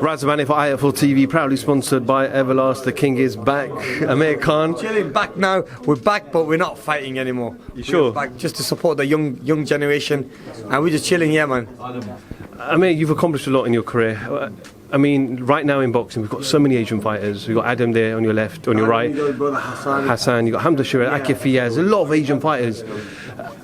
Razabani for IFL TV, proudly sponsored by Everlast. The king is back. Amir Khan. Chilling back now. We're back, but we're not fighting anymore. You sure? We're back just to support the young generation, and we're just chilling here, man. Amir, you've accomplished a lot in your career. I mean, right now in boxing, we've got so many Asian fighters. We've got Adam there on your left, on your right. Hassan, you've got Hamza Shiraz, Akif Fiyaz, a lot of Asian fighters.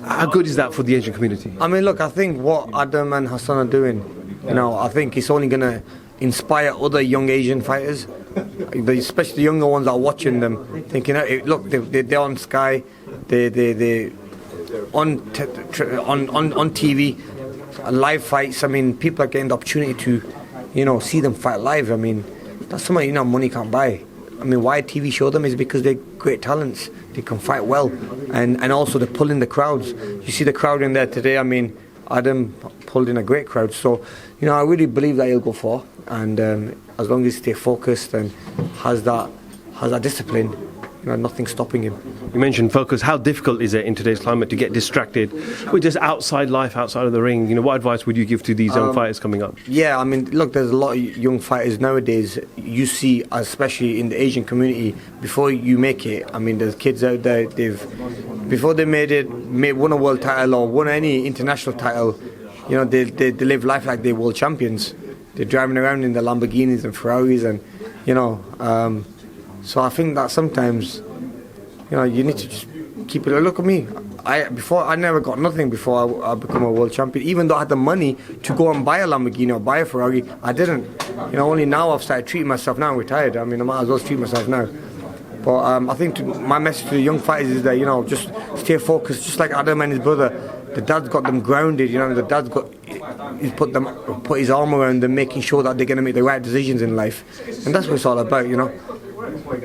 How good is that for the Asian community? I mean, look, I think what Adam and Hassan are doing, I think it's only going to inspire other young Asian fighters, especially the younger ones that are watching them, thinking, look, they're on Sky, they're on TV, live fights. I mean, people are getting the opportunity to, see them fight live. I mean, that's something money can't buy. I mean, why TV show them is because they're great talents. They can fight well, and also they pull in the crowds. You see the crowd in there today. I mean, Adam pulled in a great crowd. So, I really believe that he'll go far. And as long as he stays focused and has that discipline, nothing's stopping him. You mentioned focus. How difficult is it in today's climate to get distracted with just outside life, outside of the ring? What advice would you give to these young fighters coming up? Yeah, I mean, look, there's a lot of young fighters nowadays. You see, especially in the Asian community, before you make it, I mean, there's kids out there, before they won a world title or won any international title, they live life like they're world champions. They're driving around in the Lamborghinis and Ferraris, and so I think that sometimes, you need to just keep it. Look at me. I never got nothing before I become a world champion. Even though I had the money to go and buy a Lamborghini or buy a Ferrari, I didn't. Only now I've started treating myself. Now I'm retired. I mean, I might as well treat myself now. But I think my message to the young fighters is that, just stay focused. Just like Adam and his brother, the dad's got them grounded. The dad's he's put his arm around them, making sure that they're going to make the right decisions in life. And that's what it's all about,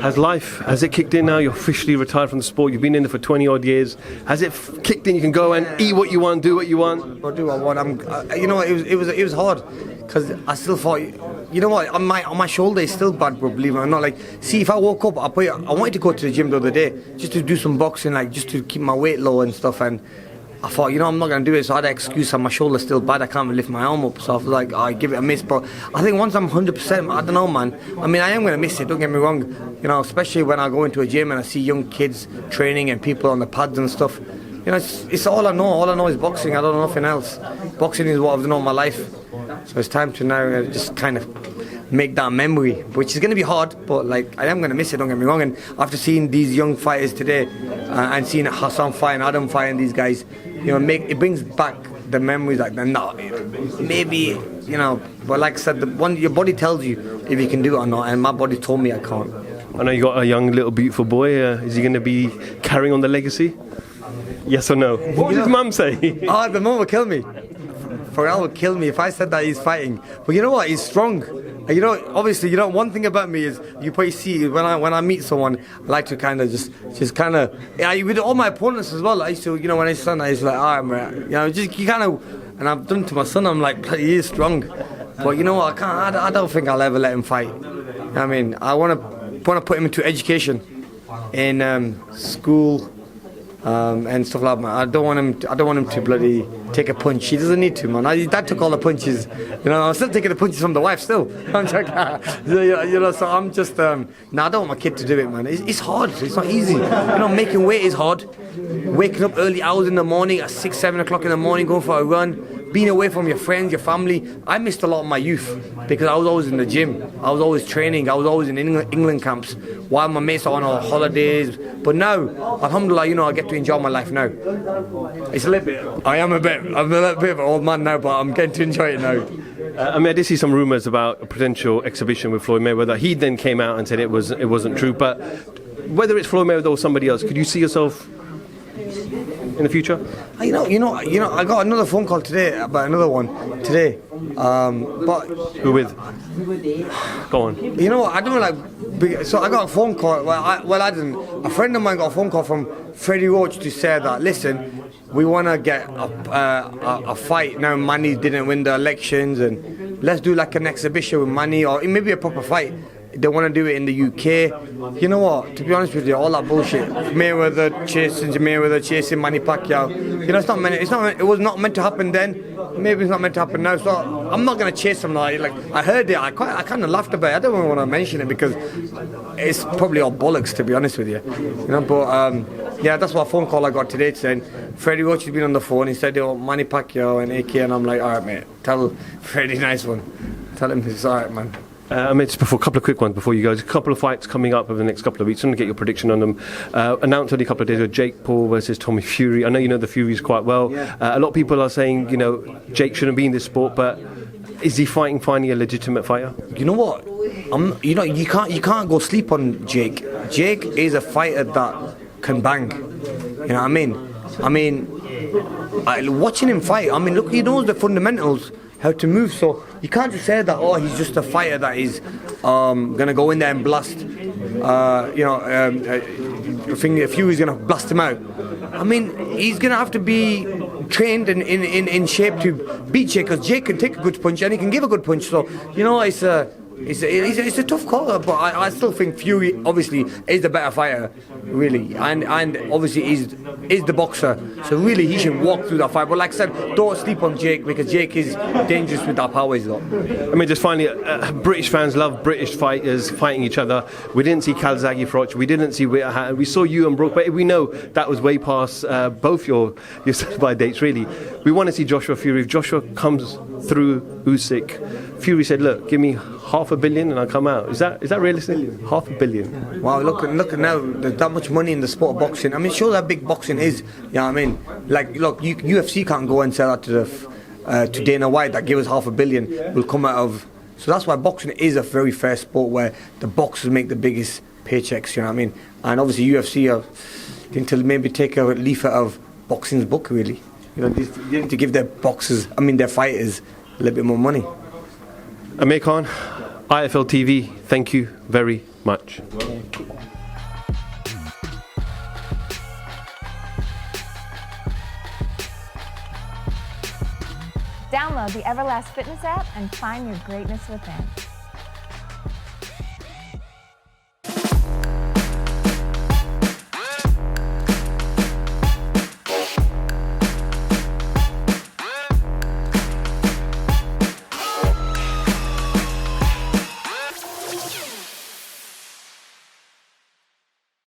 Has it kicked in now? You're officially retired from the sport. You've been in there for 20 odd years. Has it kicked in? You can go and eat what you want, do what you want. Or do what I want. It was hard because I still thought, on my shoulder it's still bad, bro. Believe it or not. Like, see, if I woke up, I wanted to go to the gym the other day just to do some boxing, like just to keep my weight low and stuff. And I thought, I'm not going to do it, so I had an excuse that my shoulder's still bad, I can't lift my arm up, so I was like, I give it a miss. But I think once I'm 100%, I don't know, man. I mean, I am going to miss it, don't get me wrong, especially when I go into a gym and I see young kids training and people on the pads and stuff. It's all I know. All I know is boxing. I don't know nothing else. Boxing is what I've done all my life. So it's time to now just kind of make that memory, which is going to be hard, but I am going to miss it, don't get me wrong. And after seeing these young fighters today and seeing Hassan fight and Adam fight and these guys, it brings back the memories. Maybe, but like I said, your body tells you if you can do it or not, and my body told me I can't. I know you got a young little beautiful boy. Is he going to be carrying on the legacy? Yes or no? What would his mum say? The mum would kill me. Pharrell would kill me if I said that he's fighting. But you know what? He's strong. Obviously, one thing about me is you probably see when I meet someone, I like to kind of just kind of with all my opponents as well. I used to, when I son, I used to you kind of, and I've done to my son. I'm like, he is strong. But what? I don't think I'll ever let him fight. I mean, I want to put him into education, in school. And stuff like that. I don't want him to bloody take a punch. He doesn't need to, man. His dad took all the punches. I'm still taking the punches from the wife still. I'm joking. So I'm just I don't want my kid to do it, man. It's hard. It's not easy. Making weight is hard. Waking up early hours in the morning at 6, 7 o'clock in the morning, going for a run, being away from your friends, your family. I missed a lot of my youth because I was always in the gym. I was always training. I was always in England camps while my mates are on our holidays. But now, alhamdulillah, I get to enjoy my life now. It's a little bit. I'm a little bit of an old man now, but I'm getting to enjoy it now. I did see some rumours about a potential exhibition with Floyd Mayweather. He then came out and said it wasn't true. But whether it's Floyd Mayweather or somebody else, could you see yourself in the future? I got another phone call today about another one today. But who with? Go on. I don't so I got a phone call. I didn't. A friend of mine got a phone call from Freddie Roach to say that, listen, we want to get a fight now. Manny didn't win the elections, and let's do like an exhibition with Manny, or maybe a proper fight They want to do it in the UK. You know what? To be honest with you, all that bullshit. Mayweather chasing Manny Pacquiao. You know, it's not meant. It was not meant to happen then. Maybe it's not meant to happen now. So I'm not gonna chase them. Like I heard it. I kind of laughed about it. I don't want to mention it because it's probably all bollocks, to be honest with you. You know, but yeah, that's what phone call I got today saying Freddie Roach has been on the phone. He said, "Oh, Manny Pacquiao and AK," and I'm like, "All right, mate. Tell Freddie, nice one. Tell him it's all right, man." Just before a couple of quick ones before you go. There's a couple of fights coming up over the next couple of weeks. I'm going to get your prediction on them. Announced only a couple of days ago, Jake Paul versus Tommy Fury. I know you know the Furies quite well. A lot of people are saying, you know, Jake shouldn't be in this sport, but is he finding a legitimate fighter? You know what? You know, you can't go sleep on Jake. Jake is a fighter that can bang. You know what I mean? Watching him fight, I mean, look, he knows the fundamentals, how to move. So you can't just say that, oh, he's just a fighter that is gonna go in there and blast. I think Fury's gonna blast him out. I mean, he's gonna have to be trained and in shape to beat Jake, because Jake can take a good punch and he can give a good punch. So you know, it's a tough call, but I still think Fury obviously is the better fighter, really, and obviously is the boxer. So really, he should walk through that fight. But like I said, don't sleep on Jake, because Jake is dangerous with that power he's got. I mean, just finally, British fans love British fighters fighting each other. We didn't see Calzaghe Froch, we didn't see Whittaker, we saw you and Brooke, but we know that was way past both your by dates, really. We want to see Joshua Fury. If Joshua comes through Usyk, Fury said, look, give me $500 million and I'll come out. Is that realistic? $500 million. Wow, look at now, there's that much money in the sport of boxing. I mean, show how big boxing is. You know what I mean? Like, look, UFC can't go and sell that to Dana White, that give us $500 million, will come out of. So that's why boxing is a very fair sport, where the boxers make the biggest paychecks. You know what I mean? And obviously UFC are going to maybe take a leaf out of boxing's book, really. You know, they need to give their fighters a little bit more money. Amir Khan, IFL TV, thank you very much. Download the Everlast Fitness app and find your greatness within.